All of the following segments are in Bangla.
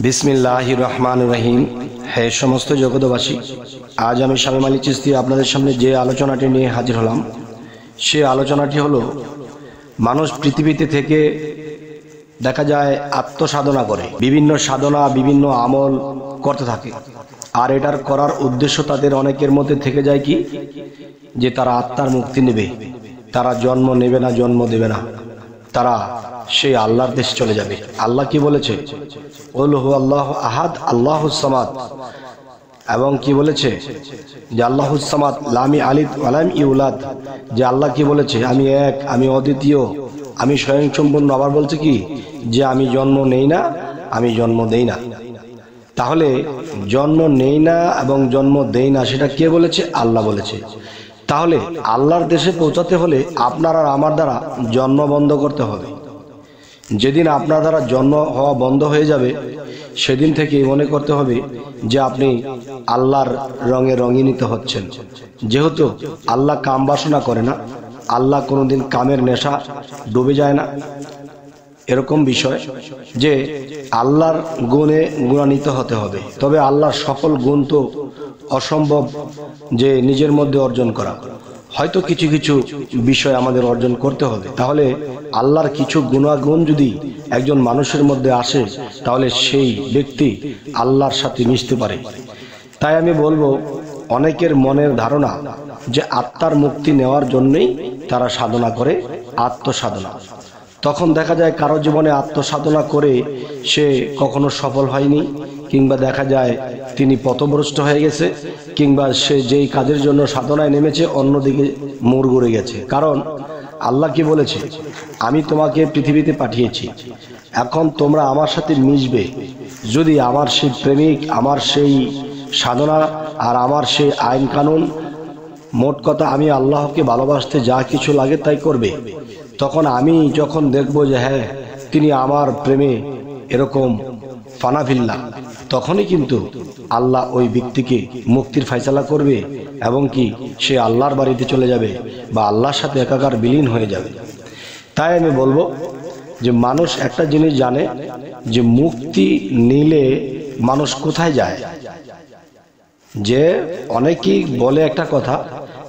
বিসমিল্লাহির রহমানির রহিম। হে সমস্ত জগৎবাসী, আজ আমি শামীম আলী চিশতি আপনাদের সামনে যে আলোচনাটি নিয়ে হাজির হলাম, সে আলোচনাটি হলো মানুষ পৃথিবীতে থেকে দেখা যায় আত্মসাধনা করে, বিভিন্ন সাধনা বিভিন্ন আমল করতে থাকে। আর এটার করার উদ্দেশ্য তাদের অনেকের মধ্যে থেকে যায় কি, যে তারা আত্মার মুক্তি নেবে, তারা জন্ম নেবে না, জন্ম দেবে না, তারা সেই আল্লাহর দেশে চলে যাবে। আল্লাহ কি বলেছে? কুল হু আল্লাহু আহাদ আল্লাহুস সামাদ। এবং কি বলেছে? যে আল্লাহুস সামাদ লাম ইয়ালিদ ওয়া লাম ইউলাদ। যে আল্লাহ কি বলেছে? আমি এক, আমি অদ্বিতীয়, আমি স্বয়ংসম্পূর্ণ। আবার বলছে কি, যে আমি জন্ম নেই না, আমি জন্ম দেই না। তাহলে জন্ম নেই না এবং জন্ম দেই না, সেটা কে বলেছে? আল্লাহ বলেছে। তাহলে আল্লাহর দেশে পৌঁছাতে হলে আপনার আর আমার দ্বারা জন্ম বন্ধ করতে হবে। যেদিন আপনার দ্বারা জন্ম হওয়া বন্ধ হয়ে যাবে, সেদিন থেকেই মনে করতে হবে যে আপনি আল্লাহর রঙে রঙিনিত হচ্ছেন। যেহেতু আল্লাহ কাম বাসনা করে না, আল্লাহ কোনোদিন কামের নেশা ডুবে যায় না। এরকম বিষয় যে আল্লাহর গুণে গুণান্বিত হতে হবে। তবে আল্লাহর সকল গুণ তো অসম্ভব যে নিজের মধ্যে অর্জন করা। হয়তো কিছু কিছু বিষয় আমাদের অর্জন করতে হবে। তাহলে আল্লাহর কিছু গুণাগুণ যদি একজন মানুষের মধ্যে আসে, তাহলে সেই ব্যক্তি আল্লাহর সাথে মিশতে পারে। তাই আমি বলবো, অনেকের মনের ধারণা যে আত্মার মুক্তি নেওয়ার জন্যই তারা সাধনা করে, আত্মসাধনা। তখন দেখা যায় কারো জীবনে আত্মসাধনা করে সে কখনো সফল হয়নি, কিংবা দেখা যায় তিনি পথভ্রষ্ট হয়ে গেছে, কিংবা সে যেই কাজের জন্য সাধনায় নেমেছে অন্যদিকে মোড় ঘুরে গেছে। কারণ আল্লাহ কি বলেছে? আমি তোমাকে পৃথিবীতে পাঠিয়েছি, এখন তোমরা আমার সাথে মিশবে। যদি আমার সেই প্রেমিক, আমার সেই সাধনা আর আমার সেই আইন কানুন, মোট কথা আমি আল্লাহকে ভালোবাসতে যা কিছু লাগে তাই করবে, তখন আমি যখন দেখবো যে হ্যাঁ তিনি আমার প্রেমে এরকম ফানাফিল্লা, তখনই কিন্তু আল্লাহ ওই ব্যক্তিকে মুক্তির ফয়সালা করবে এবং কি সে আল্লাহর বাড়িতে চলে যাবে বা আল্লাহর সাথে একাকার বিলীন হয়ে যাবে। তাই আমি বলবো যে মানুষ একটা জিনিস জানে, যে মুক্তি নিলে মানুষ কোথায় যায়। যে অনেকেই বলে একটা কথা,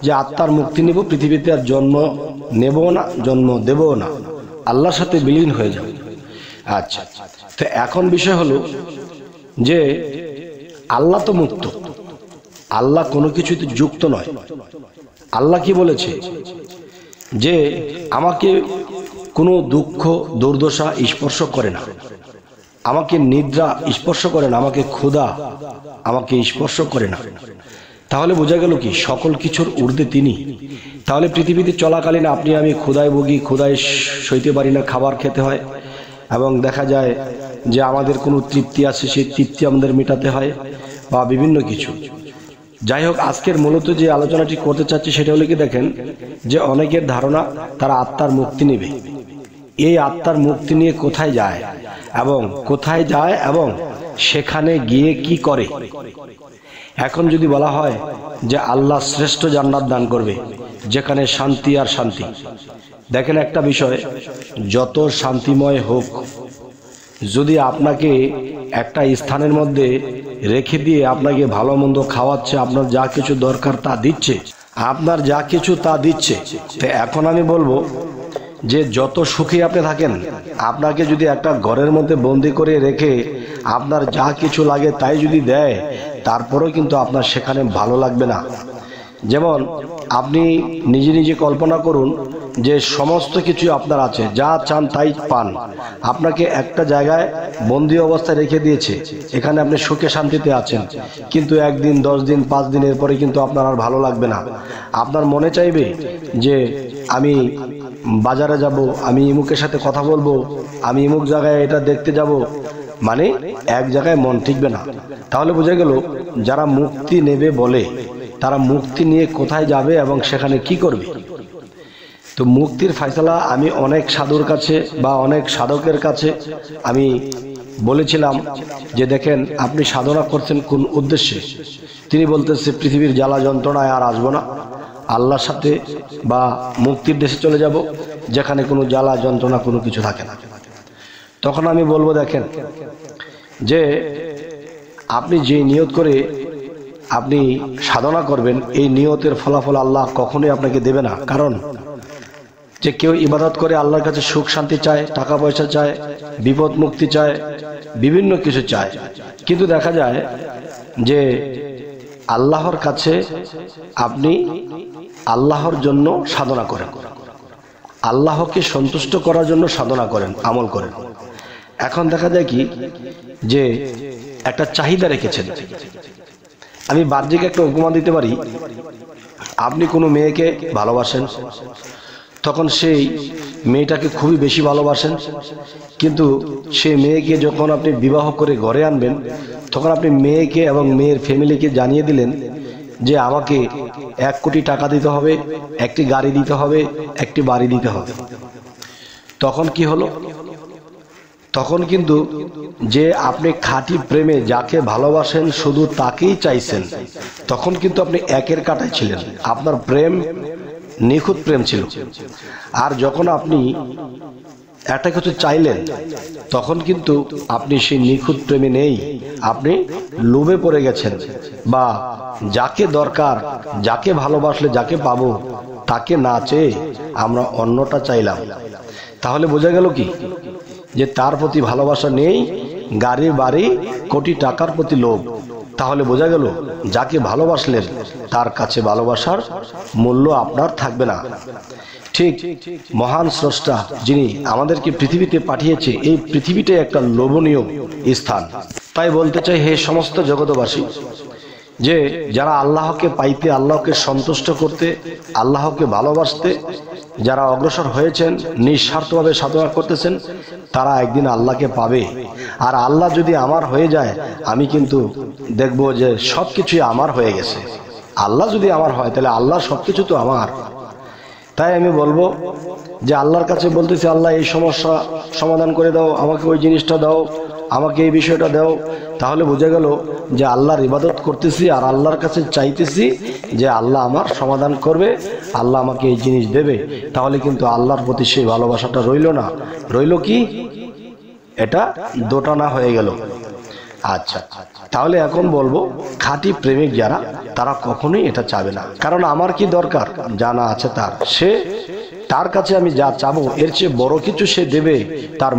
যে আত্মার মুক্তি নিব, পৃথিবীতে আর জন্ম নেব না, জন্ম দেব না, আল্লাহর সাথে বিলীন হয়ে যাব। আচ্ছা, তো এখন বিষয় হলো যে আল্লাহ তো মুক্ত, আল্লাহ কোনো কিছুতে যুক্ত নয়। আল্লাহ কি বলেছে? যে আমাকে কোনো দুঃখ দুর্দশা স্পর্শ করে না, আমাকে নিদ্রা স্পর্শ করে না, আমাকে ক্ষুধা আমাকে স্পর্শ করে না। তাহলে বোঝা গেল কি, সকল কিছুর ঊর্ধ্বে তিনি। তাহলে পৃথিবীতে চলাকালীন আপনি আমি ক্ষুধায় ভুগি, ক্ষুধায় সইতে পারি না, খাবার খেতে হয়, এবং দেখা যায় যে আমাদের কোনো তৃপ্তি আছে, সেই তৃপ্তি আমাদের মেটাতে হয়, বা বিভিন্ন কিছু। যাই হোক, আজকের মূলত যে আলোচনাটি করতে চাচ্ছি সেটা হলো কি, দেখেন যে অনেকের ধারণা তারা আত্মার মুক্তি নেবে। এই আত্মার মুক্তি নিয়ে কোথায় যায় এবং সেখানে গিয়ে কি করে। এখন যদি বলা হয় যে আল্লাহ শ্রেষ্ঠ জান্নাত দান করবে, যেখানে শান্তি আর শান্তি। দেখেন একটা বিষয়, যত শান্তিময় হোক, যদি আপনাকে একটা স্থানের মধ্যে রেখে দিয়ে আপনাকে ভালো মন্দ খাওয়াচ্ছে, আপনার যা কিছু দরকার তা দিচ্ছে, তো এখন আমি বলবো যে যত সুখী আপনি থাকেন, আপনাকে যদি একটা ঘরের মধ্যে বন্দি করে রেখে আপনার যা কিছু লাগে তাই যদি দেয়, তারপরেও কিন্তু আপনার সেখানে ভালো লাগবে না। যেমন আপনি নিজে নিজে কল্পনা করুন যে সমস্ত কিছু আপনার আছে, যা চান তাই পান, আপনাকে একটা জায়গায় বন্দি অবস্থায় রেখে দিয়েছে, এখানে আপনি সুখে শান্তিতে আছেন, কিন্তু একদিন 10 দিন 5 দিনের পরে কিন্তু আপনার আর ভালো লাগবে না। আপনার মনে চাইবে যে আমি বাজারে যাব, আমি ইমুকের সাথে কথা বলবো, আমি ইমুক জায়গায় এটা দেখতে যাব, মানে এক জায়গায় মন টিকবে না। তাহলে বোঝা গেল, যারা মুক্তি নেবে বলে, তারা মুক্তি নিয়ে কোথায় যাবে এবং সেখানে কি করবে। তো মুক্তির ফয়সালা আমি অনেক সাধুর কাছে বা অনেক সাধকের কাছে আমি বলেছিলাম যে দেখেন আপনি সাধনা করছেন কোন উদ্দেশ্যে। তিনি বলতেছে পৃথিবীর জ্বালা যন্ত্রণায় আর আসবো না, আল্লাহর সাথে বা মুক্তির দেশে চলে যাব, যেখানে কোনো জ্বালা যন্ত্রণা কোনো কিছু থাকে না। তখন আমি বলবো, দেখেন যে আপনি যে নিয়ত করে আপনি সাধনা করবেন, এই নিয়তের ফলাফল আল্লাহ কখনোই আপনাকে দেবে না। কারণ যে কেউ ইবাদত করে আল্লাহর কাছে সুখ শান্তি চায়, টাকা পয়সা চায়, বিপদ মুক্তি চায়, বিভিন্ন কিছু চায়, কিন্তু দেখা যায় যে আল্লাহর কাছে আপনি আল্লাহর জন্য সাধনা করেন, আল্লাহকে সন্তুষ্ট করার জন্য সাধনা করেন, আমল করেন। এখন দেখা যায় কি যে একটা চাহিদা রেখেছেন। আমি বাহ্যিক একটা উপমা দিতে পারি। আপনি কোনো মেয়েকে ভালোবাসেন, তখন সেই মেয়েটাকে খুবই বেশি ভালোবাসেন, কিন্তু সেই মেয়েকে যখন আপনি বিবাহ করে ঘরে আনবেন, তখন আপনি মেয়েকে এবং মেয়ের ফ্যামিলিকে জানিয়ে দিলেন যে আমাকে 1 কোটি টাকা দিতে হবে, একটি গাড়ি দিতে হবে, একটি বাড়ি দিতে হবে। তখন কি হলো? তখন কিন্তু যে আপনি খাঁটি প্রেমে যাকে ভালোবাসেন শুধু তাকেই চাইছেন, তখন কিন্তু আপনি একের কাঁটায় ছিলেন, আপনার প্রেম নিখুঁত প্রেম ছিল। আর যখন আপনি একটা কিছু চাইলেন, তখন কিন্তু আপনি সেই নিখুঁত প্রেমে নেই, আপনি লোভে পড়ে গেছেন, বা যাকে দরকার, যাকে ভালোবাসলে যাকে পাবো তাকে না চেয়ে আমরা অন্যটা চাইলাম। তাহলে বোঝা গেল কি যে তার প্রতি ভালোবাসা নেই, গাড়ি বাড়ি কোটি টাকার প্রতি লোভ। তাহলে বোঝা গেল যাকে ভালোবাসলেন তার কাছে ভালোবাসার মূল্য আপনার থাকবে না। ঠিক মহান স্রষ্টা যিনি আমাদেরকে পৃথিবীতে পাঠিয়েছে, এই পৃথিবীটাই একটা লোভনীয় স্থান। তাই বলতে চাই, হে সমস্ত জগৎবাসী, যে যারা আল্লাহকে পাইতে, আল্লাহকে সন্তুষ্ট করতে, আল্লাহকে ভালোবাসতে যারা অগ্রসর হয়েছেন, নিঃস্বার্থভাবে সাধনা করতেছেন, তারা একদিন আল্লাহকে পাবে। আর আল্লাহ যদি আমার হয়ে যায়, আমি কিন্তু দেখব যে সবকিছুই আমার হয়ে গেছে। আল্লাহ যদি আমার হয়, তাহলে আল্লাহ সবকিছু তো আমার। তাই আমি বলবো যে আল্লাহর কাছে বলতেছি, আল্লাহ এই সমস্যা সমাধান করে দাও, আমাকে ওই জিনিসটা দাও, আমাকে এই বিষয়টা দাও। তাহলে বোঝা গেল যে আল্লাহর ইবাদত করতেছি আর আল্লাহর কাছে চাইতেছি যে আল্লাহ আমার সমাধান করবে, আল্লাহ আমাকে এই জিনিস দেবে। তাহলে কিন্তু আল্লাহর প্রতি সেই ভালোবাসাটা রইল না, রইল কি? এটা দোটানা হয়ে গেল। আচ্ছা, তাহলে এখন বলবো খাঁটি প্রেমিক যারা, তারা কখনোই এটা চাবে না। কারণ আমার কি দরকার, জানা আছে তার, সে তার কাছে আমি যা চাবো এর চেয়ে বড় কিছু সে দেবে, তার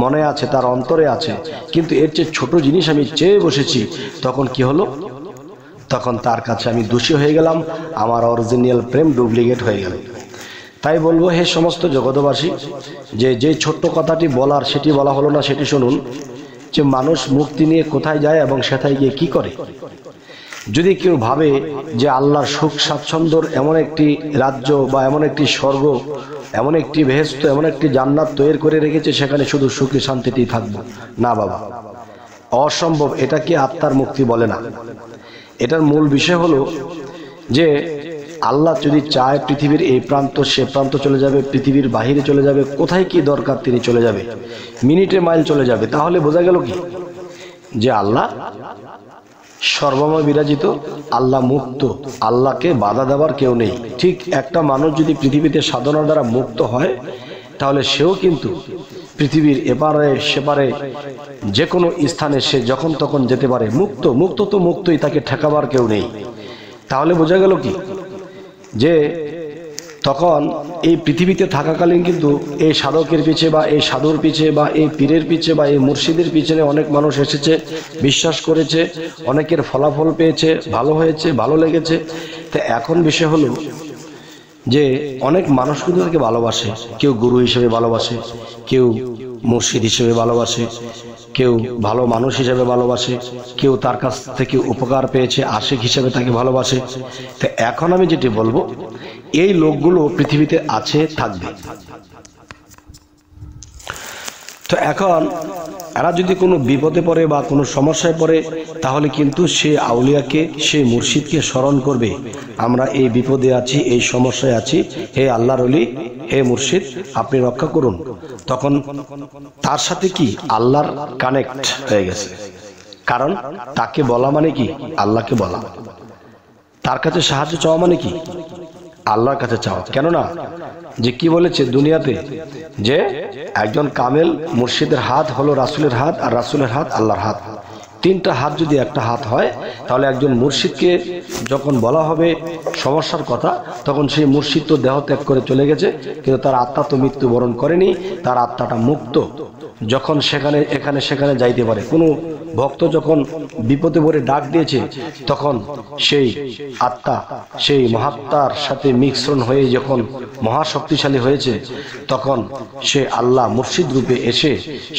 মনে আছে, তার অন্তরে আছে। কিন্তু এর চেয়ে ছোট জিনিস আমি চেয়ে বসেছি, তখন কি হলো? তখন তার কাছে আমি দোষী হয়ে গেলাম, আমার অরিজিনাল প্রেম ডুপ্লিকেট হয়ে গেল। তাই বলবো, হে সমস্ত জগৎবাসী, যে ছোট্ট কথাটি বলার সেটি বলা হলো না, সেটি শুনুন। যে মানুষ মুক্তি নিয়ে কোথায় যায় এবং সেথায় গিয়ে কি করে? যদি কেউ ভাবে যে আল্লাহর সুখ স্বাচ্ছন্দ্যর এমন একটি রাজ্য বা এমন একটি স্বর্গ, এমন একটি বেহেশত, এমন একটি জান্নাত তৈরি করে রেখেছে, সেখানে শুধু সুখী শান্তিতেই থাকবো, না বাবা, অসম্ভব। এটা কি আত্মার মুক্তি বলে না। এটার মূল বিষয় হলো যে আল্লাহ যদি চায় পৃথিবীর এই প্রান্ত সে প্রান্ত চলে যাবে, পৃথিবীর বাহিরে চলে যাবে, কোথায় কি দরকার তিনি চলে যাবে, মিনিটে মাইল চলে যাবে। তাহলে বোঝা গেল কি যে আল্লাহ সর্বময় বিরাজিত, আল্লাহ মুক্ত, আল্লাহকে বাধা দেওয়ার কেউ নেই। ঠিক একটা মানুষ যদি পৃথিবীতে সাধনার দ্বারা মুক্ত হয়, তাহলে সেও কিন্তু পৃথিবীর এপারে সেপারে যে কোনো স্থানে সে যখন তখন যেতে পারে, মুক্ত। মুক্ত তো মুক্তই, তাকে ঠেকাবার কেউ নেই। তাহলে বোঝা গেল কি যে তখন এই পৃথিবীতে থাকাকালীন কিন্তু এই সাধকের পিছে বা এই সাধুর পিছে বা এই পীরের পিছে বা এই মুর্শিদের পিছনে অনেক মানুষ এসেছে, বিশ্বাস করেছে, অনেকের ফলাফল পেয়েছে, ভালো হয়েছে, ভালো লেগেছে। তো এখন বিষয় হলো যে অনেক মানুষ কিন্তু তাকে ভালোবাসে, কেউ গুরু হিসেবে ভালোবাসে, কেউ মুর্শিদ হিসেবে ভালোবাসে, কেউ ভালো মানুষ হিসেবে ভালোবাসে, কেউ তার কাছ থেকে উপকার পেয়েছে, আশিক হিসেবে তাকে ভালোবাসে। তো এখন আমি যেটি বলবো, এই লোকগুলো পৃথিবীতে আছে, থাকবে। তো এখন এরা যদি কোনো বিপদে পড়ে বা কোনো সমস্যায় পড়ে, তাহলে কিন্তু সে আউলিয়াকে, সে মুর্শিদকে স্মরণ করবে, আমরা এই বিপদে আছি, এই সমস্যায় আছি, হে আল্লাহর ওলি, হে মুর্শিদ, আপনি রক্ষা করুন। তখন তার সাথে কি আল্লাহর কানেক্ট হয়ে গেছে। কারণ তাকে বলা মানে কি, আল্লাহকে বলা। তার কাছে সাহায্য চাওয়া মানে কি, আল্লাহর কাছে চাওয়া। কেননা যে কি বলেছে দুনিয়াতে যে একজন কামেল মুর্শিদের হাত হলো রাসূলের হাত, আর রাসূলের হাত আল্লাহর হাত। তিনটা হাত যদি একটা হাত হয়, তাহলে একজন মুর্শিদকে যখন বলা হবে সমস্যার কথা, তখন সেই মুর্শিদ তো দেহ ত্যাগ করে চলে গেছে, কিন্তু তার আত্মা তো মৃত্যুবরণ করেনি, তার আত্মাটা মুক্ত। যখন এখানে সেখানে যাইতে পারে। কোনো ভক্ত যখন বিপদে পড়ে ডাক দিয়েছে, তখন সেই আত্মা সেই মহাত্মার সাথে মিশ্রণ হয়ে যখন মহাশক্তিশালী হয়েছে, তখন সে আল্লাহ মুর্শিদ রূপে এসে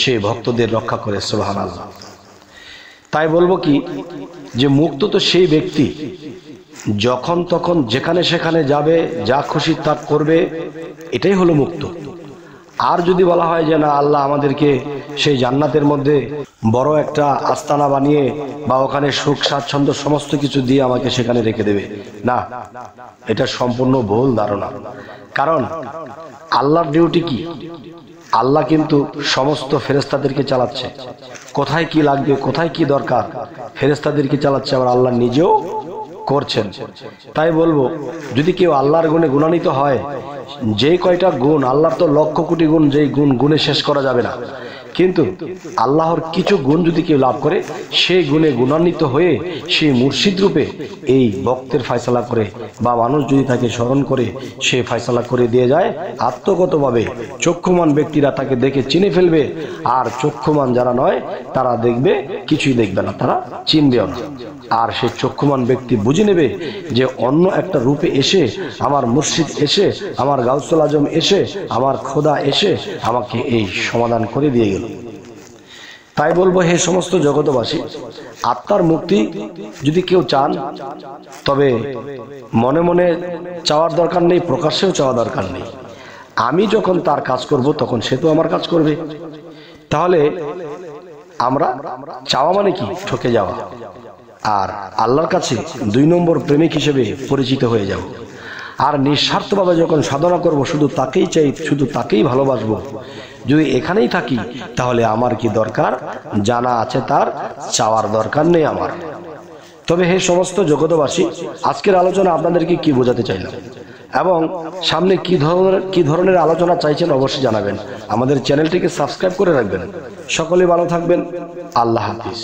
সে ভক্তদের রক্ষা করে। সুবহানাল্লাহ। তাই বলবো কি, যে মুক্ত তো সেই ব্যক্তি যখন তখন যেখানে সেখানে যাবে, যা খুশি তা করবে, এটাই হলো মুক্ত। আর যদি বলা হয় যে না, আল্লাহ আমাদেরকে সেই জান্নাতের মধ্যে বড় একটা আস্তানা বানিয়ে বা ওখানে সুখ স্বাচ্ছন্দ্য সমস্ত কিছু দিয়ে আমাকে সেখানে রেখে দেবে, না, এটা সম্পূর্ণ ভুল ধারণা। কারণ আল্লাহর ডিউটি কি? আল্লাহ কিন্তু সমস্ত ফেরেশতাদেরকে চালাচ্ছে। কোথায় কি লাগবে, কোথায় কি দরকার, ফেরেশতাদেরকে চালাচ্ছে, আবার আল্লাহ নিজেও করছেন। তাই বলবো, যদি কেউ আল্লাহর গুণে গুণান্বিত হয়, যে কয়টা গুণ, আল্লাহর তো লক্ষ কোটি গুণ, যেই গুণে শেষ করা যাবে না, কিন্তু আল্লাহর কিছু গুণ যদি কেউ লাভ করে, সেই গুণে গুণান্বিত হয়ে সেই মুর্শিদ রূপে এই ভক্তের ফয়সালা করে, বা মানুষ যদি তাকে স্মরণ করে সে ফয়সালা করে দিয়ে যায়, আত্মগতভাবে চক্ষুমান ব্যক্তিরা তাকে দেখে চিনে ফেলবে, আর চক্ষুমান যারা নয় তারা দেখবে কিছুই দেখবে না, তারা চিনবেও না। আর সেই চক্ষুমান ব্যক্তি বুঝে নেবে যে অন্য একটা রূপে এসে, আমার মুর্শিদ এসে, আমার গাউসুল আজম এসে, আমার খোদা এসে আমাকে এই সমাধান করে দিয়ে গেল। তাই বলবো, হে সমস্ত জগতবাসী, আত্মার মুক্তি যদি কেউ চান, তবে মনে মনে চাওয়ার দরকার নেই, প্রকাশ্যেও চাওয়া দরকার নেই। আমি যখন তার কাজ করব, তখন সে তো আমার কাজ করবে। তাহলে আমরা চাওয়া মানে কি? ঠকে যাওয়া। আর আল্লাহর কাছে 2 নম্বর প্রেমিক হিসেবে পরিচিত হয়ে যাব। আর নিঃস্বার্থভাবে যখন সাধনা করব, শুধু তাকেই চাই, শুধু তাকেই ভালোবাসবো, যদি এখানেই থাকি, তাহলে আমার কি দরকার? জানা আছে তার, চাওয়ার দরকার নেই আমার। তবে হে সমস্ত জগতবাসী, আজকের আলোচনা আপনাদেরকে কি বোঝাতে চাইলাম, এবং সামনে কি ধরনের আলোচনা চাইছেন অবশ্যই জানাবেন। আমাদের চ্যানেলটিকে সাবস্ক্রাইব করে রাখবেন। সকলে ভালো থাকবেন। আল্লাহ হাফিজ।